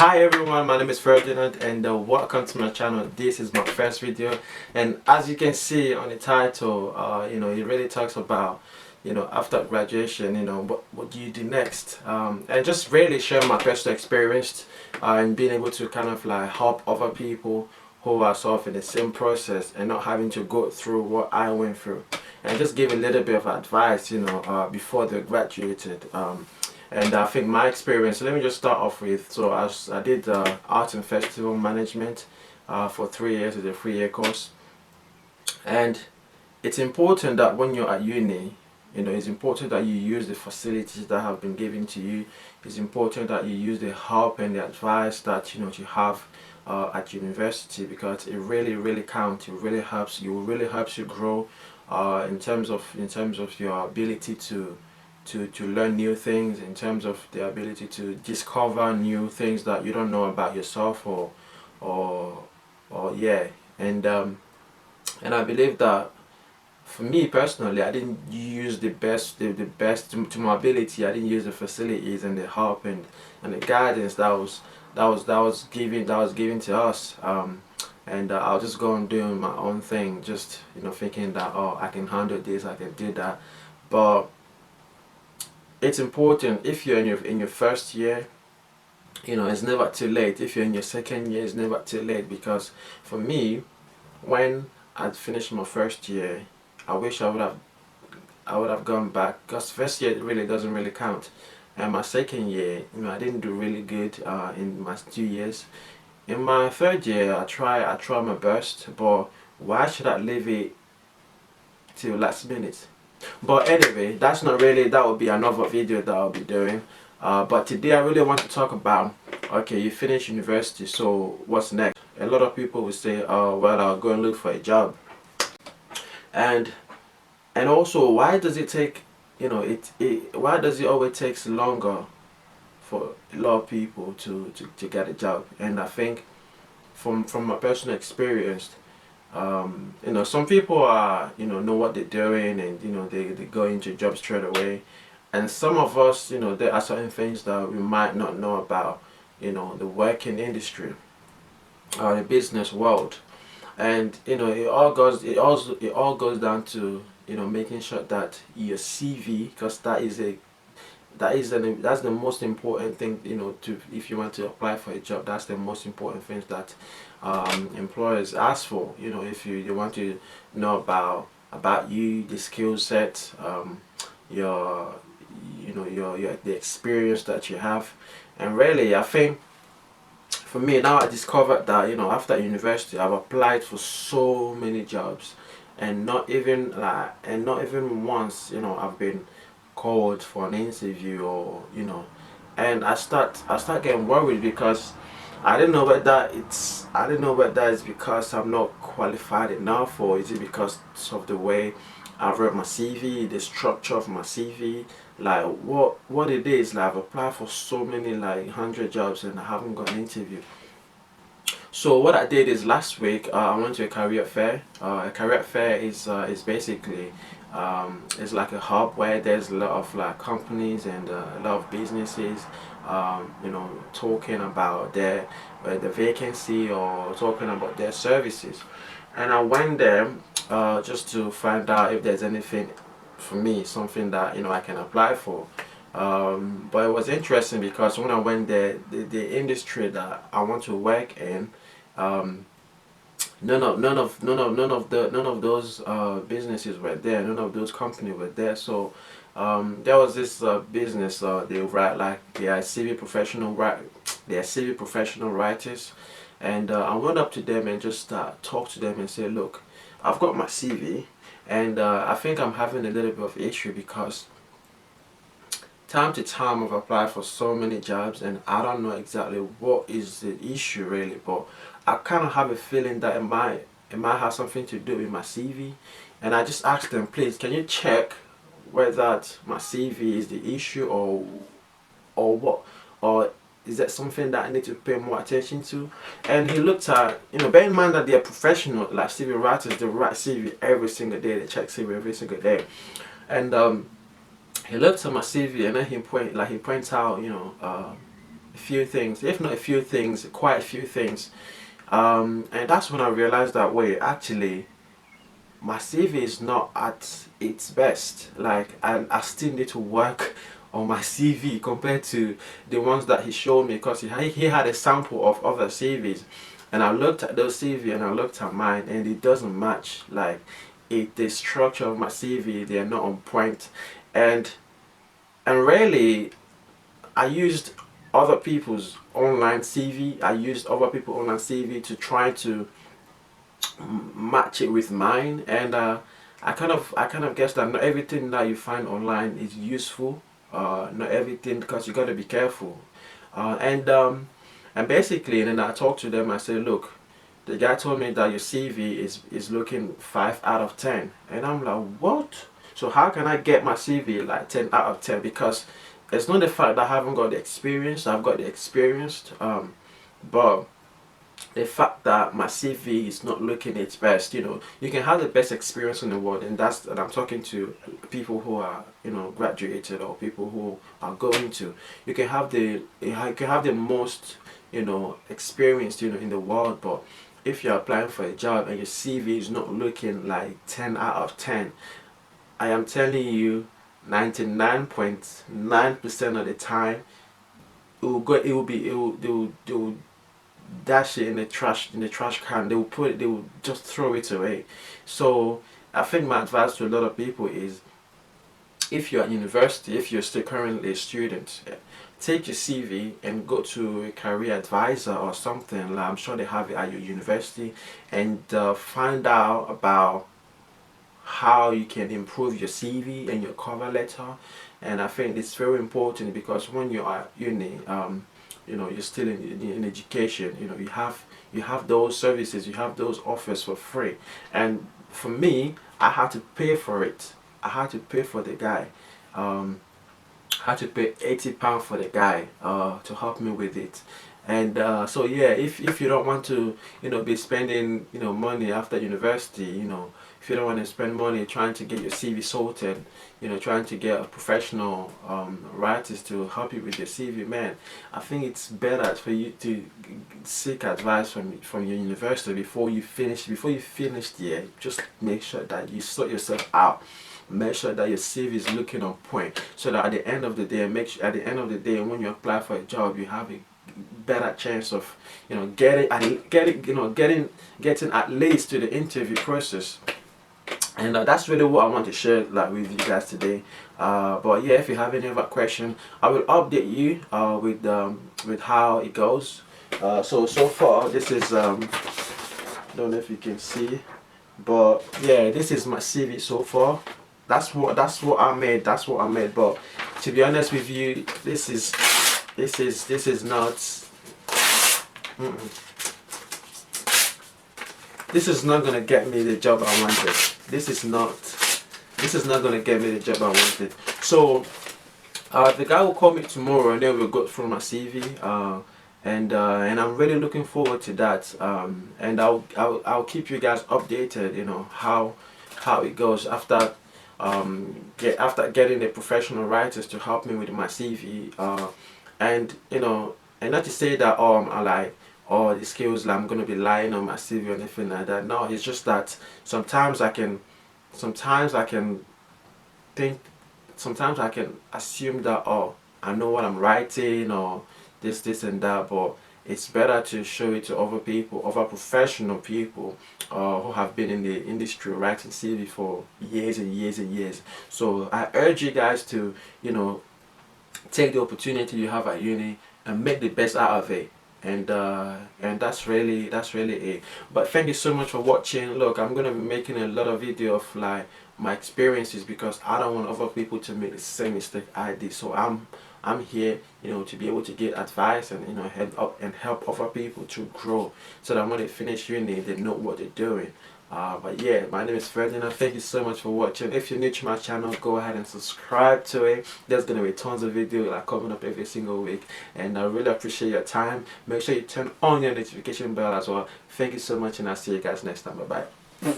Hi everyone, my name is Ferdinand and welcome to my channel. This is my first video, and as you can see on the title, it really talks about, after graduation, what do you do next, and just really share my personal experience and being able to kind of like help other people who are sort of in the same process and not having to go through what I went through, and just give a little bit of advice, before they graduated. And I think my experience, let me just start off with, so I did art and festival management for 3 years. It's a 3-year course. And it's important that when you're at uni, it's important that you use the facilities that have been given to you. It's important that you use the help and the advice that you have at university, because it really counts. It really helps you. It really helps you grow in terms of your ability to learn new things, in terms of the ability to discover new things that you don't know about yourself, or yeah. And I believe that for me personally, I didn't use the best to my ability. I didn't use the facilities and the help and the guidance that was given to us. And I'll just go on doing my own thing, just thinking that, oh, I can handle this, I can do that. But it's important, if you're in your first year, it's never too late. If you're in your second year, it's never too late, because for me, when I'd finished my first year, I wish I would have gone back, because first year really doesn't really count. And my second year, I didn't do really good in my 2 years. In my third year, I try my best, but why should I leave it till last minute? But anyway, that will be another video that I'll be doing. But today I really want to talk about, okay, you finish university, so what's next? A lot of people will say, oh well, I'll go and look for a job. And also, why does it take, why does it always takes longer for a lot of people to get a job? And I think from my personal experience, some people are, know what they're doing, and they go into jobs straight away. And some of us, there are certain things that we might not know about, the working industry or the business world. And it all goes down to, making sure that your CV, because that's the most important thing, to if you want to apply for a job. That's the most important things that employers ask for. If you want to know about you, the skill set, your your the experience that you have. And really, I think for me now, I discovered that, after university, I've applied for so many jobs, and not even once, I've been called for an interview, or and I start getting worried, because I didn't know whether it's because I'm not qualified enough, or is it because of the way I've read my CV, the structure of my CV, like what it is. Like, I've applied for so many, like 100 jobs, and I haven't got an interview. So what I did is, last week I went to a career fair. A career fair is basically, it's like a hub where there's a lot of like companies and a lot of businesses, talking about the vacancy, or talking about their services. And I went there just to find out if there's anything for me, something that I can apply for. But it was interesting, because when I went there, the industry that I want to work in, um, none of those businesses were there. None of those companies were there. So there was this business. They write, like, they are CV professional writers. And I went up to them and just talked to them and said, look, I've got my CV, and I think I'm having a little bit of issue, because time to time I've applied for so many jobs, and I don't know exactly what is the issue really. But I kind of have a feeling that it might have something to do with my CV. And I just asked them, please, can you check whether my CV is the issue, or what, or is that something that I need to pay more attention to? And he looked at, bear in mind that they are professional, like CV writers. They write CV every single day. They check CV every single day. And he looked at my CV, and then he points out, a few things, if not a few things, quite a few things. And that's when I realized that, wait, actually my CV is not at its best. Like I still need to work on my CV compared to the ones that he showed me, because he had a sample of other CVs, and I looked at those CV and I looked at mine, and it doesn't match. Like the structure of my CV, they are not on point, and really I used other people's online CV. I used other people's online CV to try to match it with mine, and I kind of guess that not everything that you find online is useful. Not everything, because you got to be careful. And basically, and then I talked to them. I said, look, the guy told me that your CV is looking 5 out of 10, and I'm like, what? So how can I get my CV like 10 out of 10? Because it's not the fact that I haven't got the experience. I've got the experience, but the fact that my CV is not looking its best. You can have the best experience in the world, and I'm talking to people who are, graduated, or people who are going to. You can have the most, experience, in the world, but if you're applying for a job and your CV is not looking like 10 out of 10, I am telling you, 99.9% of the time, it will go. It will be. They will dash it in the trash can. They will just throw it away. So I think my advice to a lot of people is, if you're at university, if you're still currently a student, take your CV and go to a career advisor or something. Like, I'm sure they have it at your university, and find out about how you can improve your CV and your cover letter. And I think it's very important, because when you're at uni, you're still in education. You have those services, you have those offers for free. And for me, I had to pay for it. I had to pay for the guy. I had to pay £80 for the guy to help me with it. And so yeah, if you don't want to be spending money after university, if you don't want to spend money trying to get your CV sorted, trying to get a professional writers to help you with your CV, man, I think it's better for you to seek advice from your university before you finish the year. Just make sure that you sort yourself out. Make sure that your CV is looking on point, so that at the end of the day, when you apply for a job, you have a better chance of getting at least to the interview process. And that's really what I want to share with you guys today. But yeah, if you have any other question, I will update you with how it goes. So far, this is don't know if you can see, but yeah, this is my CV so far. That's what I made. But to be honest with you, this is not. This is not gonna get me the job I wanted. This is not gonna get me the job I wanted. So the guy will call me tomorrow, and then we'll go through my CV. And I'm really looking forward to that. And I'll keep you guys updated. How it goes after getting the professional writers to help me with my CV. And not to say that I like all the skills that I'm gonna be lying on my CV or anything like that. No, it's just that sometimes I can think sometimes I can assume that, I know what I'm writing, or this and that, but it's better to show it to other people, other professional people who have been in the industry writing CV for years and years and years. So I urge you guys to take the opportunity you have at uni and make the best out of it. And that's really it. But thank you so much for watching. Look, I'm gonna be making a lot of video of my experiences, because I don't want other people to make the same mistake I did. So I'm here to be able to give advice and help other people to grow, so that when they finish uni they know what they're doing. But yeah, my name is Ferdinand. Thank you so much for watching. If you're new to my channel, go ahead and subscribe to it. There's gonna be tons of videos coming up every single week, and I really appreciate your time. Make sure you turn on your notification bell as well. Thank you so much, and I'll see you guys next time. Bye bye.